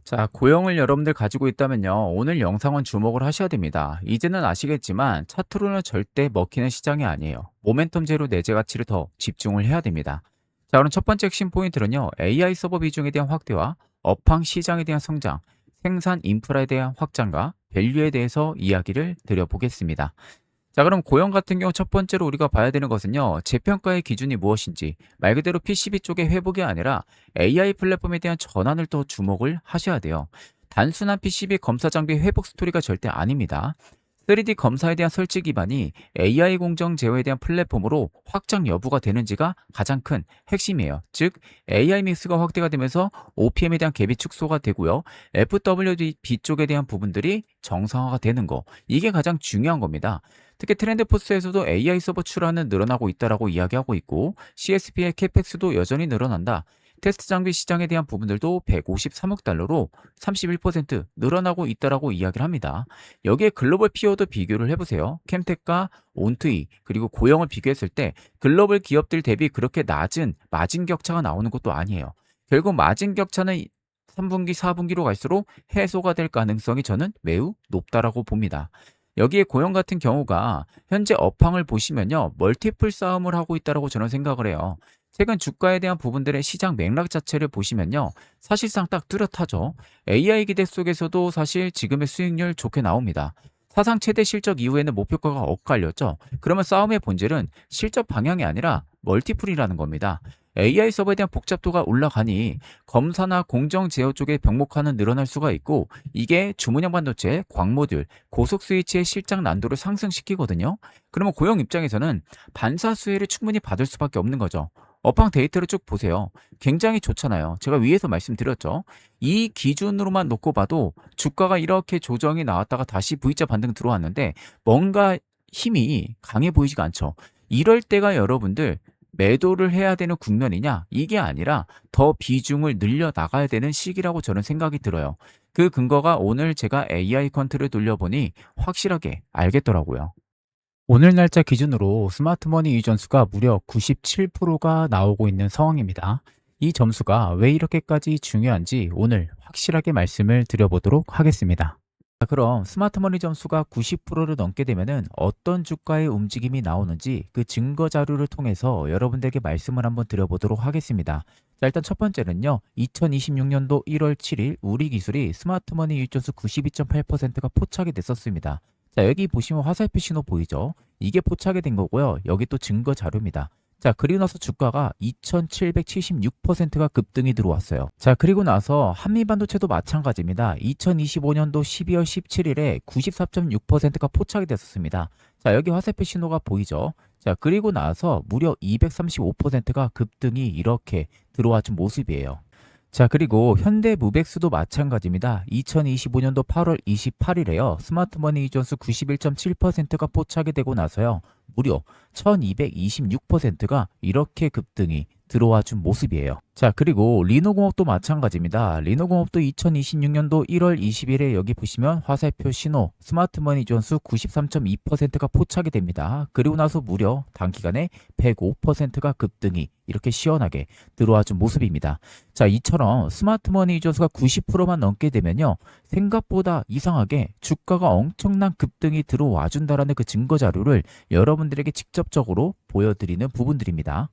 자, 고형을 여러분들 가지고 있다면요. 오늘 영상은 주목을 하셔야 됩니다. 이제는 아시겠지만 차트로는 절대 먹히는 시장이 아니에요. 모멘텀제로 내재 가치를 더 집중을 해야 됩니다. 자, 그럼 첫 번째 핵심 포인트는요. AI 서버 비중에 대한 확대와 업황 시장에 대한 성장, 생산 인프라에 대한 확장과 밸류에 대해서 이야기를 드려보겠습니다. 자, 그럼 고형 같은 경우 첫 번째로 우리가 봐야 되는 것은요. 재평가의 기준이 무엇인지, 말 그대로 PCB 쪽의 회복이 아니라 AI 플랫폼에 대한 전환을 더 주목을 하셔야 돼요. 단순한 PCB 검사 장비 회복 스토리가 절대 아닙니다. 3D 검사에 대한 설치 기반이 AI 공정 제어에 대한 플랫폼으로 확장 여부가 되는지가 가장 큰 핵심이에요. 즉, AI 믹스가 확대가 되면서 OPM에 대한 갭이 축소가 되고요. FWD 쪽에 대한 부분들이 정상화가 되는 거. 이게 가장 중요한 겁니다. 특히 트렌드포스에서도 AI 서버 출하는 늘어나고 있다라고 이야기하고 있고 CSP의 캐펙스도 여전히 늘어난다. 테스트 장비 시장에 대한 부분들도 153억 달러로 31% 늘어나고 있다라고 이야기를 합니다. 여기에 글로벌 피어도 비교를 해보세요. 캠텍과 온트이 그리고 고영을 비교했을 때 글로벌 기업들 대비 그렇게 낮은 마진 격차가 나오는 것도 아니에요. 결국 마진 격차는 3분기, 4분기로 갈수록 해소가 될 가능성이 저는 매우 높다라고 봅니다. 여기에 고용 같은 경우가 현재 업황을 보시면요. 멀티플 싸움을 하고 있다라고 저는 생각을 해요. 최근 주가에 대한 부분들의 시장 맥락 자체를 보시면요. 사실상 딱 뚜렷하죠. AI 기대 속에서도 사실 지금의 수익률 좋게 나옵니다. 사상 최대 실적 이후에는 목표가가 엇갈렸죠. 그러면 싸움의 본질은 실적 방향이 아니라 멀티플이라는 겁니다. AI 서버에 대한 복잡도가 올라가니 검사나 공정 제어 쪽에 병목화는 늘어날 수가 있고 이게 주문형 반도체, 광모듈, 고속 스위치의 실장 난도를 상승시키거든요. 그러면 고용 입장에서는 반사 수혜를 충분히 받을 수밖에 없는 거죠. 업황 데이터를 쭉 보세요. 굉장히 좋잖아요. 제가 위에서 말씀드렸죠. 이 기준으로만 놓고 봐도 주가가 이렇게 조정이 나왔다가 다시 V자 반등 들어왔는데 뭔가 힘이 강해 보이지가 않죠. 이럴 때가 여러분들 매도를 해야 되는 국면이냐? 이게 아니라 더 비중을 늘려 나가야 되는 시기라고 저는 생각이 들어요. 그 근거가 오늘 제가 AI 컨트를 돌려보니 확실하게 알겠더라고요. 오늘 날짜 기준으로 스마트머니 이익 점수가 무려 97%가 나오고 있는 상황입니다. 이 점수가 왜 이렇게까지 중요한지 오늘 확실하게 말씀을 드려보도록 하겠습니다. 자, 그럼 스마트머니 점수가 90%를 넘게 되면은 어떤 주가의 움직임이 나오는지 그 증거 자료를 통해서 여러분들에게 말씀을 한번 드려보도록 하겠습니다. 자, 일단 첫 번째는요. 2026년도 1월 7일 우리 기술이 스마트머니 이익 점수 92.8%가 포착이 됐었습니다. 자, 여기 보시면 화살표 신호 보이죠? 이게 포착이 된 거고요. 여기 또 증거 자료입니다. 자, 그리고 나서 주가가 2776%가 급등이 들어왔어요. 자, 그리고 나서 한미반도체도 마찬가지입니다. 2025년도 12월 17일에 94.6%가 포착이 됐었습니다. 자, 여기 화살표 신호가 보이죠? 자, 그리고 나서 무려 235%가 급등이 이렇게 들어와 준 모습이에요. 자, 그리고 현대무백수도 마찬가지입니다. 2025년도 8월 28일에요. 스마트머니 이익 점수 91.7%가 포착이 되고 나서요. 무려 1226%가 이렇게 급등이 들어와 준 모습이에요. 자, 그리고 리노공업도 마찬가지입니다. 리노공업도 2026년도 1월 20일에 여기 보시면 화살표 신호 스마트머니 이익 점수 93.2%가 포착이 됩니다. 그리고 나서 무려 단기간에 105%가 급등이 이렇게 시원하게 들어와 준 모습입니다. 자, 이처럼 스마트머니 이익 점수가 90%만 넘게 되면요. 생각보다 이상하게 주가가 엄청난 급등이 들어와 준다라는 그 증거 자료를 여러분들에게 직접적으로 보여드리는 부분들입니다.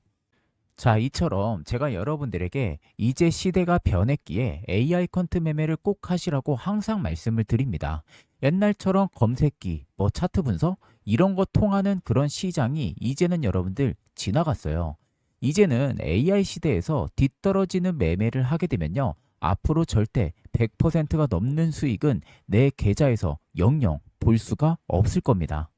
자, 이처럼 제가 여러분들에게 이제 시대가 변했기에 AI 컨트 매매를 꼭 하시라고 항상 말씀을 드립니다. 옛날처럼 검색기, 차트 분석 이런 거 통하는 그런 시장이 이제는 여러분들 지나갔어요. 이제는 AI 시대에서 뒤떨어지는 매매를 하게 되면요. 앞으로 절대 100%가 넘는 수익은 내 계좌에서 영영 볼 수가 없을 겁니다.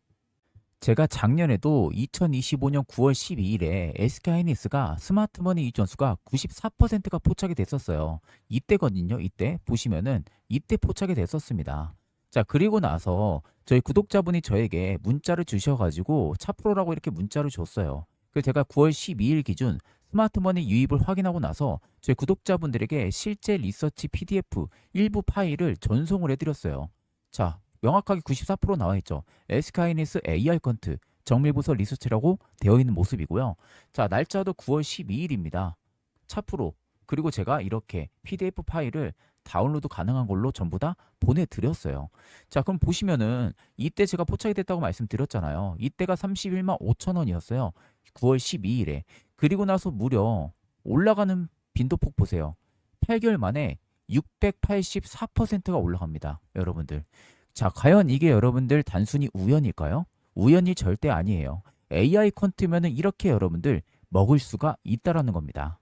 제가 작년에도 2025년 9월 12일에 SK하이닉스가 스마트머니 이익 점수가 94%가 포착이 됐었어요. 이때거든요. 이때 보시면은 이때 포착이 됐었습니다. 자, 그리고 나서 저희 구독자분이 저에게 문자를 주셔가지고 차프로라고 이렇게 문자를 줬어요. 그래서 제가 9월 12일 기준 스마트머니 유입을 확인하고 나서 저희 구독자분들에게 실제 리서치 PDF 일부 파일을 전송을 해드렸어요. 자, 명확하게 94% 나와 있죠. SK하이닉스 AR 컨트 정밀부서 리서치라고 되어 있는 모습이고요. 자, 날짜도 9월 12일입니다. 차프로 그리고 제가 이렇게 PDF 파일을 다운로드 가능한 걸로 전부 다 보내드렸어요. 자, 그럼 보시면은 이때 제가 포착이 됐다고 말씀드렸잖아요. 이때가 31만 5천 원이었어요. 9월 12일에. 그리고 나서 무려 올라가는 빈도폭 보세요. 8개월 만에 684%가 올라갑니다. 여러분들. 자, 과연 이게 여러분들 단순히 우연일까요? 우연이 절대 아니에요. AI 퀀트면은 이렇게 여러분들 먹을 수가 있다라는 겁니다.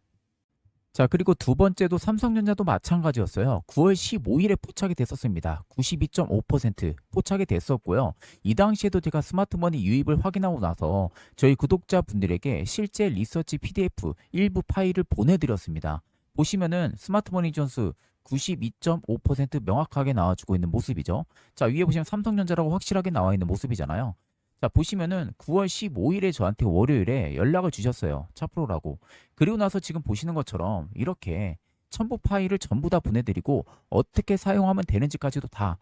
자, 그리고 두 번째도 삼성전자도 마찬가지였어요. 9월 15일에 포착이 됐었습니다. 92.5% 포착이 됐었고요. 이 당시에도 제가 스마트머니 유입을 확인하고 나서 저희 구독자분들에게 실제 리서치 PDF 일부 파일을 보내드렸습니다. 보시면은 스마트머니 존스 92.5% 명확하게 나와주고 있는 모습이죠. 자, 위에 보시면 삼성전자라고 확실하게 나와 있는 모습이잖아요. 자, 보시면은 9월 15일에 저한테 월요일에 연락을 주셨어요. 차프로라고. 그리고 나서 지금 보시는 것처럼 이렇게 첨부 파일을 전부 다 보내드리고 어떻게 사용하면 되는지까지도 다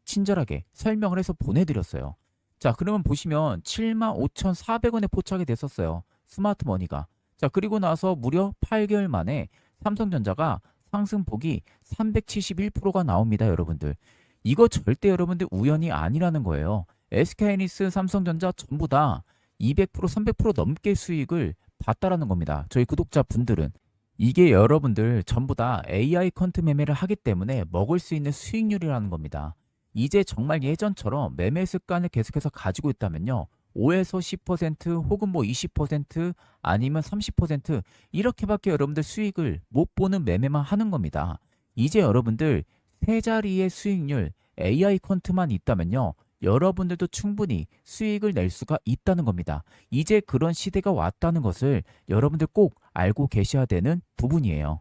친절하게 설명을 해서 보내드렸어요. 자, 그러면 보시면 75,400원에 포착이 됐었어요. 스마트머니가. 자, 그리고 나서 무려 8개월 만에 삼성전자가 상승폭이 371%가 나옵니다, 여러분들. 이거 절대 여러분들 우연이 아니라는 거예요. SK하이닉스, 삼성전자 전부 다 200%, 300% 넘게 수익을 봤다라는 겁니다. 저희 구독자분들은. 이게 여러분들 전부 다 AI 퀀트 매매를 하기 때문에 먹을 수 있는 수익률이라는 겁니다. 이제 정말 예전처럼 매매 습관을 계속해서 가지고 있다면요. 5에서 10% 혹은 뭐 20% 아니면 30% 이렇게밖에 여러분들 수익을 못 보는 매매만 하는 겁니다. 이제 여러분들 세 자리의 수익률 AI 퀀트만 있다면요. 여러분들도 충분히 수익을 낼 수가 있다는 겁니다. 이제 그런 시대가 왔다는 것을 여러분들 꼭 알고 계셔야 되는 부분이에요.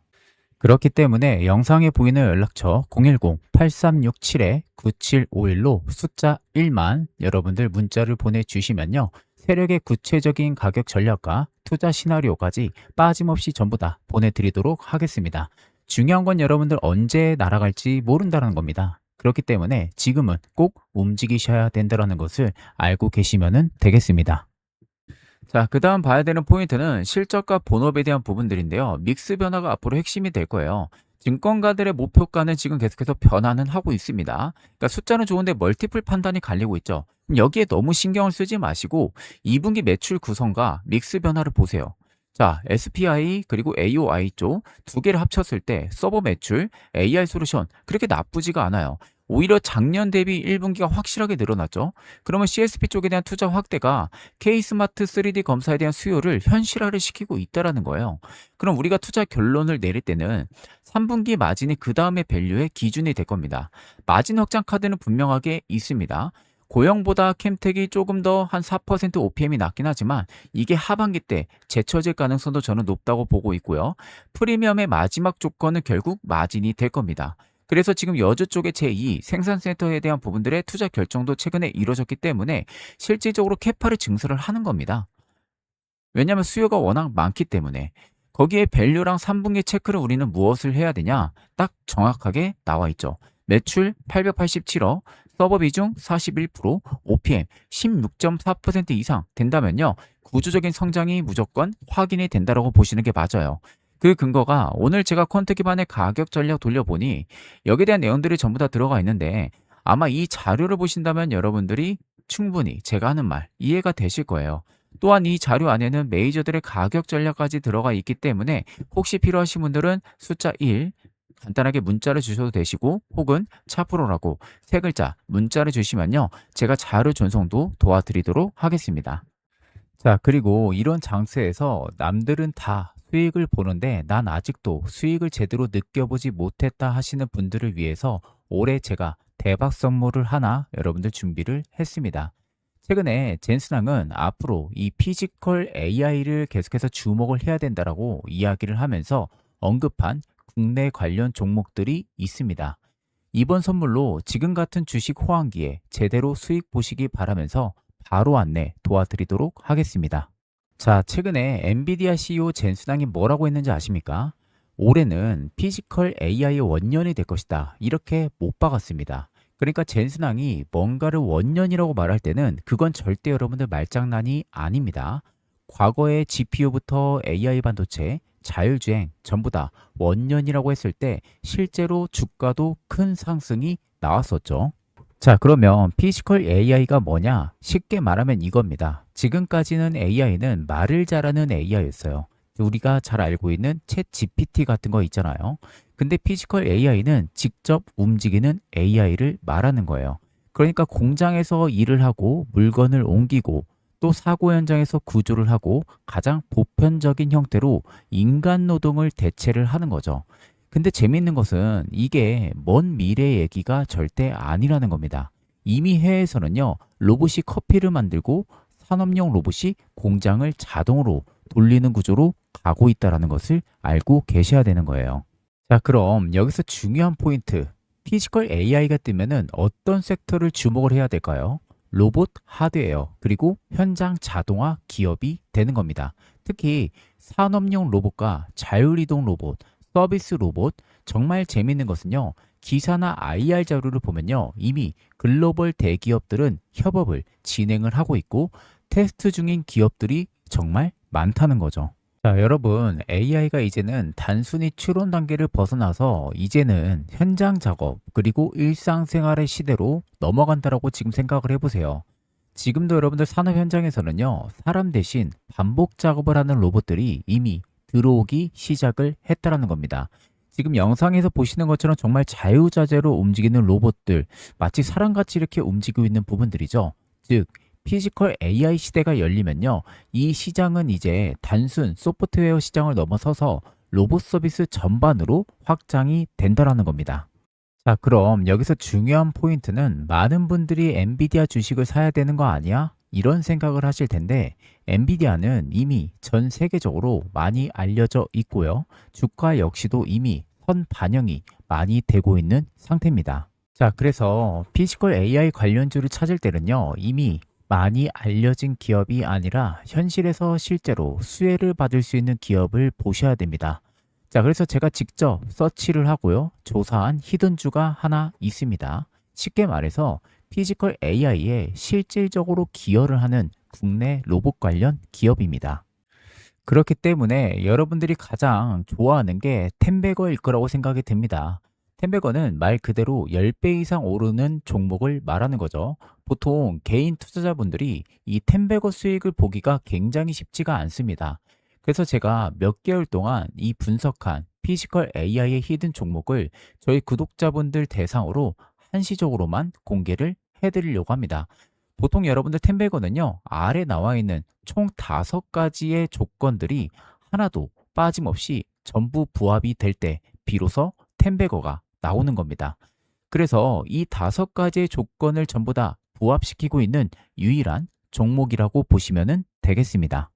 그렇기 때문에 영상에 보이는 연락처 010-8367-9751로 숫자 1만 여러분들 문자를 보내주시면요. 세력의 구체적인 가격 전략과 투자 시나리오까지 빠짐없이 전부 다 보내드리도록 하겠습니다. 중요한 건 여러분들 언제 날아갈지 모른다는 겁니다. 그렇기 때문에 지금은 꼭 움직이셔야 된다는 것을 알고 계시면 되겠습니다. 자, 그 다음 봐야 되는 포인트는 실적과 본업에 대한 부분들인데요. 믹스 변화가 앞으로 핵심이 될 거예요. 증권가들의 목표가는 지금 계속해서 변화는 하고 있습니다. 그러니까 숫자는 좋은데 멀티플 판단이 갈리고 있죠. 그럼 여기에 너무 신경을 쓰지 마시고 2분기 매출 구성과 믹스 변화를 보세요. 자, SPI 그리고 AOI 쪽 두 개를 합쳤을 때 서버 매출, AI 솔루션 그렇게 나쁘지가 않아요. 오히려 작년 대비 1분기가 확실하게 늘어났죠. 그러면 CSP 쪽에 대한 투자 확대가 K스마트 3D 검사에 대한 수요를 현실화를 시키고 있다는 거예요. 그럼 우리가 투자 결론을 내릴 때는 3분기 마진이 그 다음에 밸류의 기준이 될 겁니다. 마진 확장 카드는 분명하게 있습니다. 고영보다 캠텍이 조금 더 한 4% OPM이 낮긴 하지만 이게 하반기 때 제쳐질 가능성도 저는 높다고 보고 있고요. 프리미엄의 마지막 조건은 결국 마진이 될 겁니다. 그래서 지금 여주 쪽의 제2 생산센터에 대한 부분들의 투자 결정도 최근에 이루어졌기 때문에 실질적으로 캐파를 증설을 하는 겁니다. 왜냐하면 수요가 워낙 많기 때문에. 거기에 밸류랑 3분기 체크를 우리는 무엇을 해야 되냐? 딱 정확하게 나와 있죠. 매출 887억, 서버 비중 41%, OPM 16.4% 이상 된다면요. 구조적인 성장이 무조건 확인이 된다고 보시는 게 맞아요. 그 근거가 오늘 제가 퀀트 기반의 가격 전략 돌려보니 여기에 대한 내용들이 전부 다 들어가 있는데 아마 이 자료를 보신다면 여러분들이 충분히 제가 하는 말 이해가 되실 거예요. 또한 이 자료 안에는 메이저들의 가격 전략까지 들어가 있기 때문에 혹시 필요하신 분들은 숫자 1 간단하게 문자를 주셔도 되시고 혹은 차프로라고 세 글자 문자를 주시면요. 제가 자료 전송도 도와드리도록 하겠습니다. 자, 그리고 이런 장세에서 남들은 다 수익을 보는데 난 아직도 수익을 제대로 느껴보지 못했다 하시는 분들을 위해서 올해 제가 대박 선물을 하나 여러분들 준비를 했습니다. 최근에 젠슨항은 앞으로 이 피지컬 AI를 계속해서 주목을 해야 된다라고 이야기를 하면서 언급한 국내 관련 종목들이 있습니다. 이번 선물로 지금 같은 주식 호황기에 제대로 수익 보시기 바라면서 바로 안내 도와드리도록 하겠습니다. 자, 최근에 엔비디아 CEO 젠슨항이 뭐라고 했는지 아십니까? 올해는 피지컬 AI의 원년이 될 것이다. 이렇게 못 박았습니다. 그러니까 젠슨항이 뭔가를 원년이라고 말할 때는 그건 절대 여러분들 말장난이 아닙니다. 과거의 GPU부터 AI 반도체, 자율주행 전부 다 원년이라고 했을 때 실제로 주가도 큰 상승이 나왔었죠. 자, 그러면 피지컬 AI가 뭐냐? 쉽게 말하면 이겁니다. 지금까지는 AI는 말을 잘하는 AI였어요. 우리가 잘 알고 있는 챗 GPT 같은 거 있잖아요. 근데 피지컬 AI는 직접 움직이는 AI를 말하는 거예요. 그러니까 공장에서 일을 하고 물건을 옮기고 또 사고 현장에서 구조를 하고 가장 보편적인 형태로 인간 노동을 대체를 하는 거죠. 근데 재밌는 것은 이게 먼 미래 얘기가 절대 아니라는 겁니다. 이미 해외에서는요, 로봇이 커피를 만들고 산업용 로봇이 공장을 자동으로 돌리는 구조로 가고 있다는 것을 알고 계셔야 되는 거예요. 자, 그럼 여기서 중요한 포인트. 피지컬 AI가 뜨면은 어떤 섹터를 주목을 해야 될까요? 로봇 하드웨어, 그리고 현장 자동화 기업이 되는 겁니다. 특히 산업용 로봇과 자율이동 로봇, 서비스 로봇, 정말 재밌는 것은요, 기사나 IR 자료를 보면요, 이미 글로벌 대기업들은 협업을 진행을 하고 있고 테스트 중인 기업들이 정말 많다는 거죠. 자, 여러분, AI가 이제는 단순히 추론 단계를 벗어나서 이제는 현장 작업 그리고 일상생활의 시대로 넘어간다라고 지금 생각을 해보세요. 지금도 여러분들 산업 현장에서는요, 사람 대신 반복 작업을 하는 로봇들이 이미 들어오기 시작을 했다라는 겁니다. 지금 영상에서 보시는 것처럼 정말 자유자재로 움직이는 로봇들, 마치 사람같이 이렇게 움직이고 있는 부분들이죠. 즉, 피지컬 AI 시대가 열리면요, 이 시장은 이제 단순 소프트웨어 시장을 넘어서서 로봇 서비스 전반으로 확장이 된다라는 겁니다. 자, 그럼 여기서 중요한 포인트는 많은 분들이 엔비디아 주식을 사야 되는 거 아니야? 이런 생각을 하실 텐데 엔비디아는 이미 전 세계적으로 많이 알려져 있고요. 주가 역시도 이미 선 반영이 많이 되고 있는 상태입니다. 자, 그래서 피지컬 AI 관련주를 찾을 때는요, 이미 많이 알려진 기업이 아니라 현실에서 실제로 수혜를 받을 수 있는 기업을 보셔야 됩니다. 자, 그래서 제가 직접 서치를 하고요, 조사한 히든주가 하나 있습니다. 쉽게 말해서 피지컬 AI에 실질적으로 기여를 하는 국내 로봇 관련 기업입니다. 그렇기 때문에 여러분들이 가장 좋아하는 게 텐베거일 거라고 생각이 됩니다. 텐베거는 말 그대로 10배 이상 오르는 종목을 말하는 거죠. 보통 개인 투자자분들이 이 텐베거 수익을 보기가 굉장히 쉽지가 않습니다. 그래서 제가 몇 개월 동안 이 분석한 피지컬 AI의 히든 종목을 저희 구독자분들 대상으로 한시적으로만 공개를 해드리려고 합니다. 보통 여러분들 텐베거는요, 아래 나와 있는 총 5가지의 조건들이 하나도 빠짐없이 전부 부합이 될 때 비로소 텐베거가 나오는 겁니다. 그래서 이 5가지의 조건을 전부 다 부합시키고 있는 유일한 종목이라고 보시면 되겠습니다.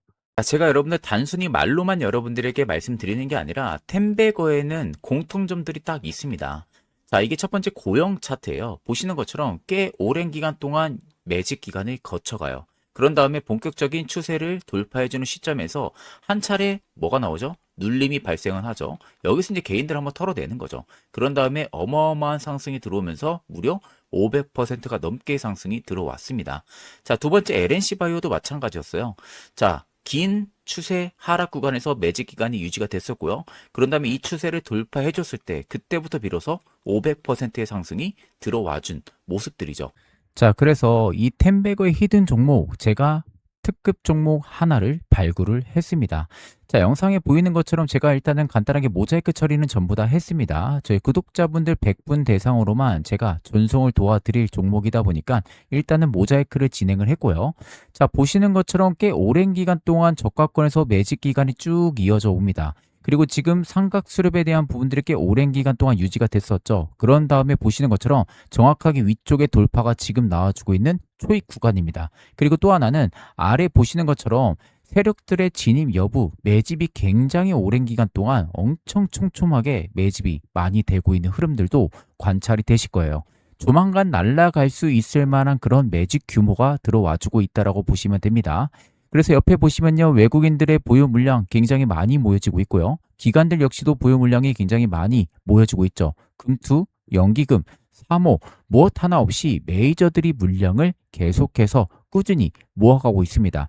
제가 여러분들 단순히 말로만 여러분들에게 말씀드리는 게 아니라 텐베거에는 공통점들이 딱 있습니다. 자, 이게 첫 번째 고형 차트예요. 보시는 것처럼 꽤 오랜 기간 동안 매집 기간을 거쳐가요. 그런 다음에 본격적인 추세를 돌파해주는 시점에서 한 차례 뭐가 나오죠? 눌림이 발생을 하죠. 여기서 이제 개인들 한번 털어내는 거죠. 그런 다음에 어마어마한 상승이 들어오면서 무려 500%가 넘게 상승이 들어왔습니다. 자, 두 번째 LNC 바이오도 마찬가지였어요. 자, 긴 추세 하락 구간에서 매집 기간이 유지가 됐었고요. 그런 다음에 이 추세를 돌파해 줬을 때 그때부터 비로소 500%의 상승이 들어와준 모습들이죠. 자, 그래서 이 텐베거의 히든 종목 제가 특급 종목 하나를 발굴을 했습니다. 자, 영상에 보이는 것처럼 제가 일단은 간단하게 모자이크 처리는 전부 다 했습니다. 저희 구독자분들 100분 대상으로만 제가 전송을 도와드릴 종목이다 보니까 일단은 모자이크를 진행을 했고요. 자, 보시는 것처럼 꽤 오랜 기간 동안 저가권에서 매집 기간이 쭉 이어져 옵니다. 그리고 지금 삼각 수렴에 대한 부분들이 꽤 오랜 기간 동안 유지가 됐었죠. 그런 다음에 보시는 것처럼 정확하게 위쪽에 돌파가 지금 나와주고 있는 초입 구간입니다. 그리고 또 하나는 아래 보시는 것처럼 세력들의 진입 여부, 매집이 굉장히 오랜 기간 동안 엄청 촘촘하게 매집이 많이 되고 있는 흐름들도 관찰이 되실 거예요. 조만간 날아갈 수 있을 만한 그런 매집 규모가 들어와주고 있다고 보시면 됩니다. 그래서 옆에 보시면요, 외국인들의 보유 물량 굉장히 많이 모여지고 있고요. 기관들 역시도 보유 물량이 굉장히 많이 모여지고 있죠. 금투, 연기금, 사모, 무엇 하나 없이 메이저들이 물량을 계속해서 꾸준히 모아가고 있습니다.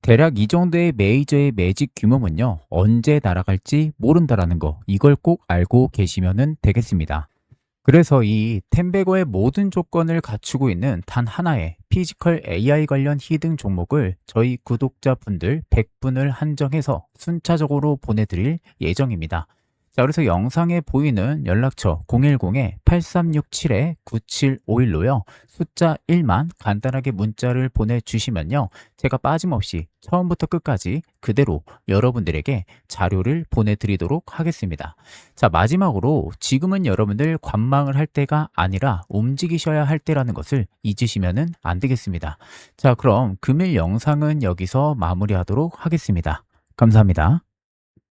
대략 이 정도의 메이저의 매직 규모면요, 언제 날아갈지 모른다라는 거, 이걸 꼭 알고 계시면 되겠습니다. 그래서 이 템베거의 모든 조건을 갖추고 있는 단 하나의 피지컬 AI 관련 히든 종목을 저희 구독자분들 100분을 한정해서 순차적으로 보내드릴 예정입니다. 자, 그래서 영상에 보이는 연락처 010-8367-9751로요. 숫자 1만 간단하게 문자를 보내주시면요. 제가 빠짐없이 처음부터 끝까지 그대로 여러분들에게 자료를 보내드리도록 하겠습니다. 자, 마지막으로 지금은 여러분들 관망을 할 때가 아니라 움직이셔야 할 때라는 것을 잊으시면 안 되겠습니다. 자, 그럼 금일 영상은 여기서 마무리하도록 하겠습니다. 감사합니다.